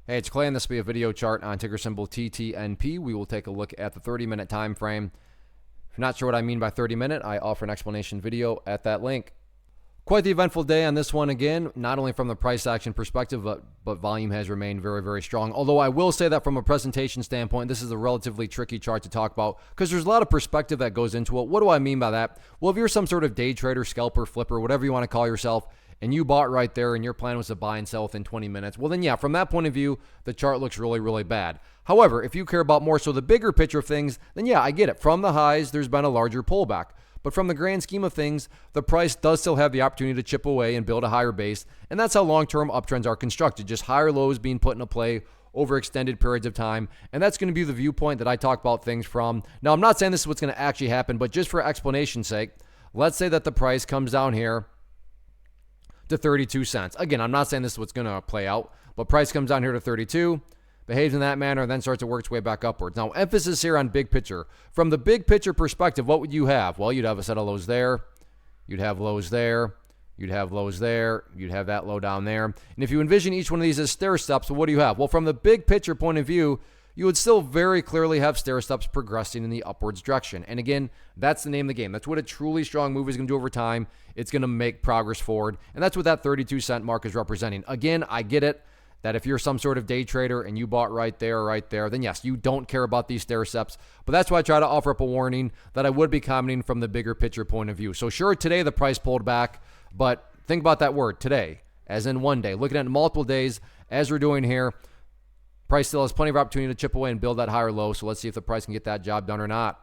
Hey, it's Clay, and this will be a video chart on ticker symbol TTNP. We will take a look at the 30-minute time frame. If you're not sure what I mean by 30-minute, I offer an explanation video at that link. Quite the eventful day on this one again, not only from the price action perspective, but volume has remained very, very strong. Although I will say that from a presentation standpoint, this is a relatively tricky chart to talk about because there's a lot of perspective that goes into it. What do I mean by that? Well, if you're some sort of day trader, scalper, flipper, whatever you want to call yourself, and you bought right there and your plan was to buy and sell within 20 minutes, well then yeah, from that point of view, the chart looks really, really bad. However, if you care about more so the bigger picture of things, then yeah, I get it. From the highs, there's been a larger pullback. But from the grand scheme of things, the price does still have the opportunity to chip away and build a higher base, and that's how long-term uptrends are constructed, just higher lows being put into play over extended periods of time, and that's going to be the viewpoint that I talk about things from. Now, I'm not saying this is what's going to actually happen, but just for explanation's sake, let's say that the price comes down here to 32 cents. Again, I'm not saying this is what's going to play out, but price comes down here to 32, behaves in that manner, and then starts to work its way back upwards. Now, emphasis here on big picture. From the big picture perspective, what would you have? Well, you'd have a set of lows there, you'd have lows there, you'd have lows there, you'd have that low down there. And if you envision each one of these as stair steps, well, what do you have? Well, from the big picture point of view, you would still very clearly have stair steps progressing in the upwards direction. And again, that's the name of the game. That's what a truly strong move is going to do over time. It's going to make progress forward. And that's what that 32 cent mark is representing. Again, I get it that if you're some sort of day trader and you bought right there, then yes, you don't care about these stair steps. But that's why I try to offer up a warning that I would be commenting from the bigger picture point of view. So sure, today the price pulled back, but think about that word, today, as in one day. Looking at multiple days, as we're doing here, price still has plenty of opportunity to chip away and build that higher low. So let's see if the price can get that job done or not.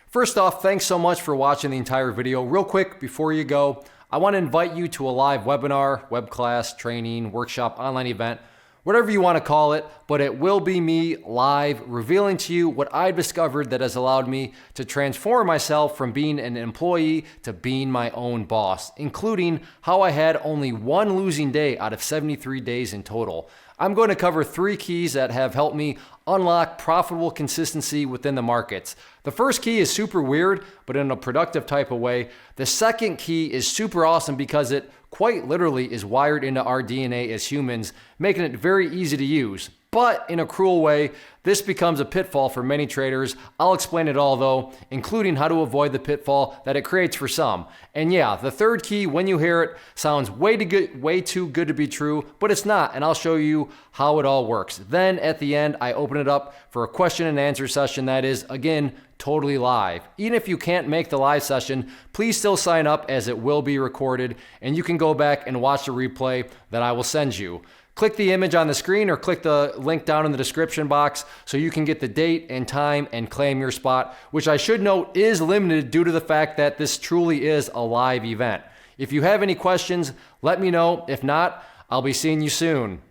First off, thanks so much for watching the entire video. Real quick, before you go, I want to invite you to a live webinar, web class, training, workshop, online event, whatever you want to call it, but it will be me live revealing to you what I've discovered that has allowed me to transform myself from being an employee to being my own boss, including how I had only one losing day out of 73 days in total. I'm going to cover 3 keys that have helped me unlock profitable consistency within the markets. The first key is super weird, but in a productive type of way. The second key is super awesome because it quite literally is wired into our DNA as humans, making it very easy to use. But in a cruel way, this becomes a pitfall for many traders. I'll explain it all though, including how to avoid the pitfall that it creates for some. And yeah, the third key, when you hear it, sounds way too good to be true, but it's not, and I'll show you how it all works. Then at the end, I open it up for a question and answer session that is, again, totally live. Even if you can't make the live session, please still sign up as it will be recorded, and you can go back and watch the replay that I will send you. Click the image on the screen or click the link down in the description box so you can get the date and time and claim your spot, which I should note is limited due to the fact that this truly is a live event. If you have any questions, let me know. If not, I'll be seeing you soon.